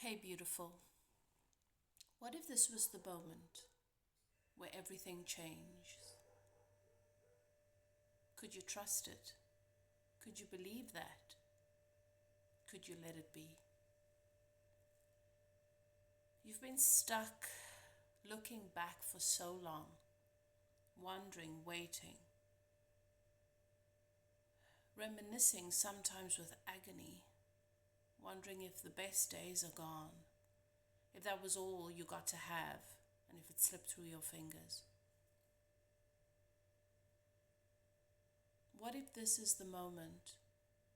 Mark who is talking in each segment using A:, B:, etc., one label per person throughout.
A: Hey, beautiful. What if this was the moment where everything changed? Could you trust it? Could you believe that? Could you let it be? You've been stuck looking back for so long, wondering, waiting, reminiscing sometimes with agony, wondering if the best days are gone, if that was all you got to have, and if it slipped through your fingers. What if this is the moment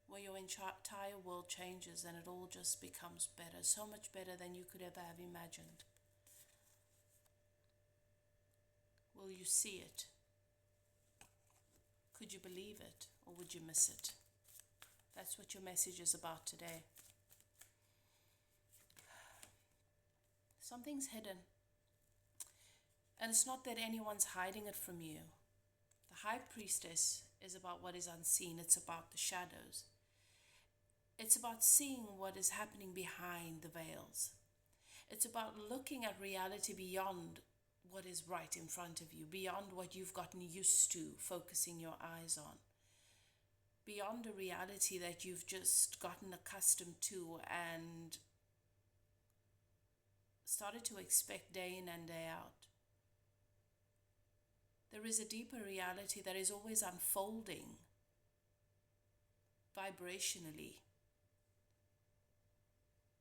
A: where your entire world changes and it all just becomes better, so much better than you could ever have imagined? Will you see it? Could you believe it, or would you miss it? That's what your message is about today. Something's hidden. And it's not that anyone's hiding it from you. The high priestess is about what is unseen. It's about the shadows. It's about seeing what is happening behind the veils. It's about looking at reality beyond what is right in front of you, beyond what you've gotten used to focusing your eyes on, beyond a reality that you've just gotten accustomed to and started to expect day in and day out. There is a deeper reality that is always unfolding vibrationally.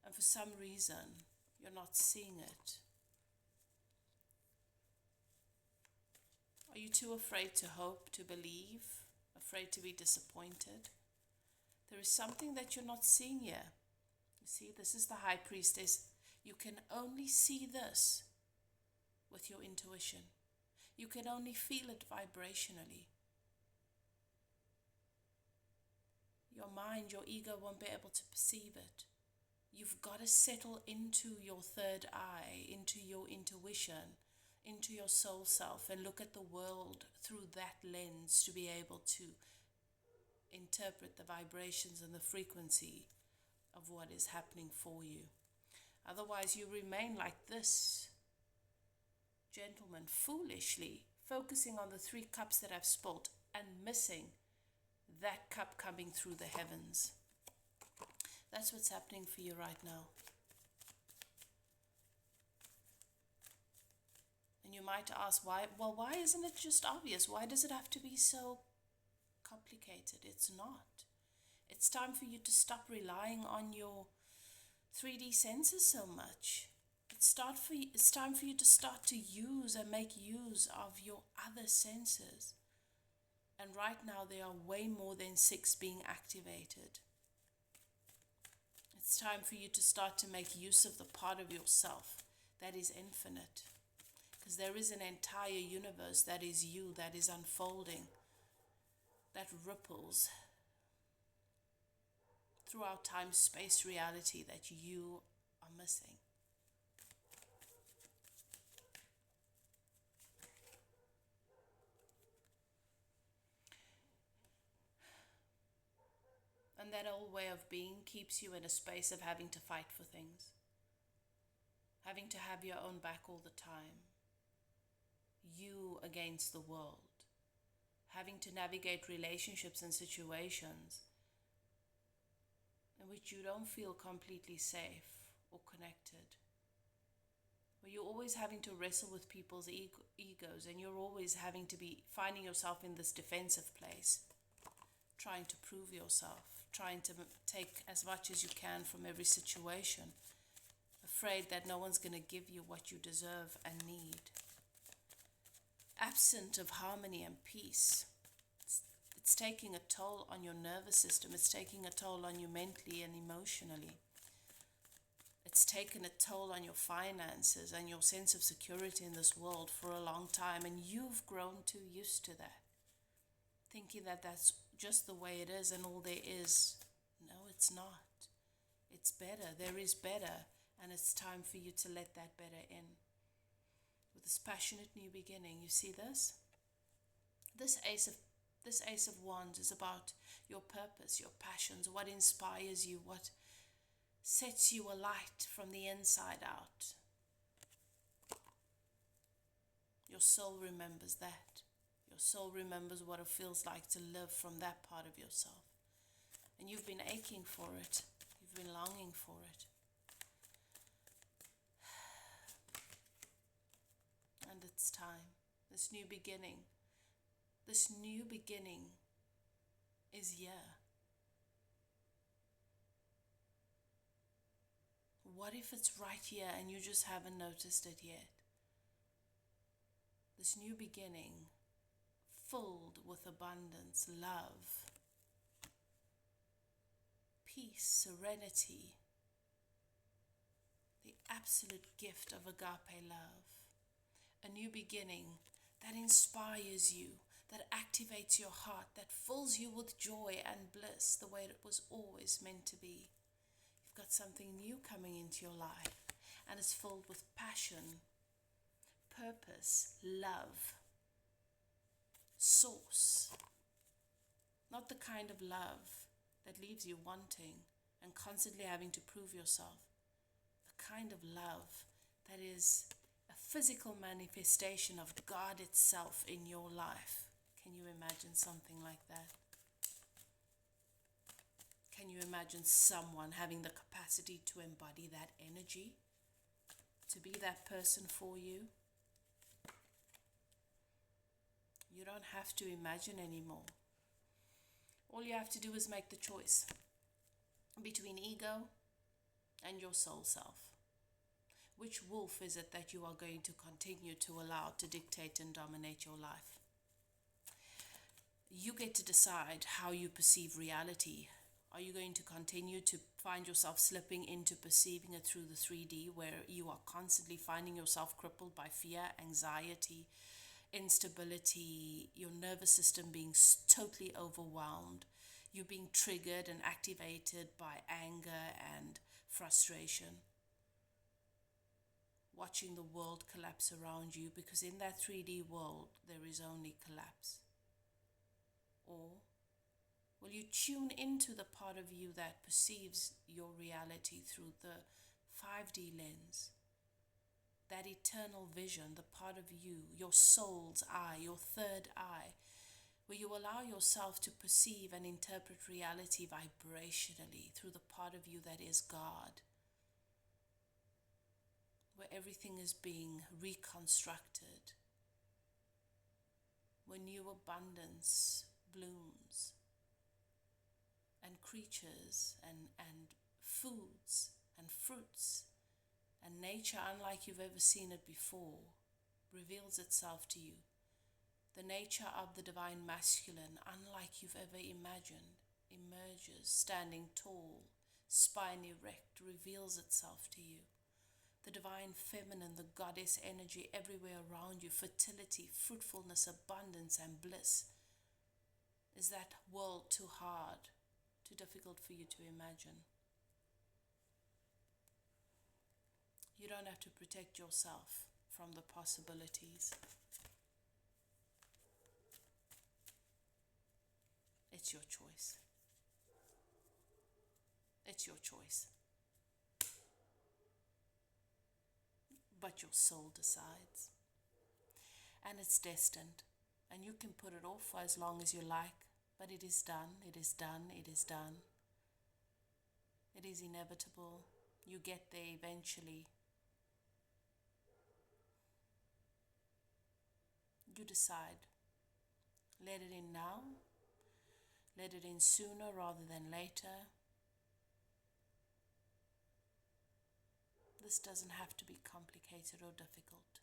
A: And for some reason, you're not seeing it. Are you too afraid to hope, to believe, afraid to be disappointed? There is something that you're not seeing here. You see, this is the high priestess. You can only see this with your intuition. You can only feel it vibrationally. Your mind, your ego won't be able to perceive it. You've got to settle into your third eye, into your intuition, into your soul self, and look at the world through that lens to be able to interpret the vibrations and the frequency of what is happening for you. Otherwise, you remain like this gentleman, foolishly focusing on the 3 cups that I've spilt and missing that cup coming through the heavens. That's what's happening for you right now. And you might ask, why? Well, why isn't it just obvious? Why does it have to be so complicated? It's not. It's time for you to stop relying on your 3D senses so much. It's time for you to start to use and make use of your other senses. And right now there are way more than 6 being activated. It's time for you to start to make use of the part of yourself that is infinite. Because there is an entire universe that is you, that is unfolding, that ripples throughout time-space reality that you are missing. And that old way of being keeps you in a space of having to fight for things, having to have your own back all the time, you against the world, having to navigate relationships and situations in which you don't feel completely safe or connected, where you're always having to wrestle with people's egos, and you're always having to be finding yourself in this defensive place, trying to prove yourself, trying to take as much as you can from every situation, afraid that no one's going to give you what you deserve and need. Absent of harmony and peace. It's taking a toll on your nervous system. It's taking a toll on you mentally and emotionally. It's taken a toll on your finances and your sense of security in this world for a long time, and you've grown too used to that, thinking that that's just the way it is and all there is. No, it's not. It's better. There is better, and it's time for you to let that better in. With this passionate new beginning, you see this? This Ace of Wands is about your purpose, your passions, what inspires you, what sets you alight from the inside out. Your soul remembers that. Your soul remembers what it feels like to live from that part of yourself. And you've been aching for it. You've been longing for it. And it's time. This new beginning. This new beginning is here. What if it's right here and you just haven't noticed it yet? This new beginning, filled with abundance, love, peace, serenity, the absolute gift of agape love. A new beginning that inspires you, that activates your heart, that fills you with joy and bliss the way it was always meant to be. You've got something new coming into your life, and it's filled with passion, purpose, love, source. Not the kind of love that leaves you wanting and constantly having to prove yourself. The kind of love that is a physical manifestation of God itself in your life. Can you imagine something like that? Can you imagine someone having the capacity to embody that energy? To be that person for you? You don't have to imagine anymore. All you have to do is make the choice between ego and your soul self. Which wolf is it that you are going to continue to allow to dictate and dominate your life? You get to decide how you perceive reality. Are you going to continue to find yourself slipping into perceiving it through the 3D, where you are constantly finding yourself crippled by fear, anxiety, instability, your nervous system being totally overwhelmed, you being triggered and activated by anger and frustration, watching the world collapse around you, because in that 3D world there is only collapse? Or will you tune into the part of you that perceives your reality through the 5D lens? That eternal vision, the part of you, your soul's eye, your third eye, where you allow yourself to perceive and interpret reality vibrationally through the part of you that is God, where everything is being reconstructed, where new abundance blooms, and creatures and foods and fruits and nature, unlike you've ever seen it before, reveals itself to you. The nature of the divine masculine, unlike you've ever imagined, emerges, standing tall, spine erect, reveals itself to you. The divine feminine, the goddess energy everywhere around you, fertility, fruitfulness, abundance, and bliss. Is that world too hard, too difficult for you to imagine? You don't have to protect yourself from the possibilities. It's your choice. It's your choice. But your soul decides. And it's destined. And you can put it off for as long as you like. But it is done. It is done. It is done. It is inevitable. You get there eventually. You decide. Let it in now. Let it in sooner rather than later. This doesn't have to be complicated or difficult.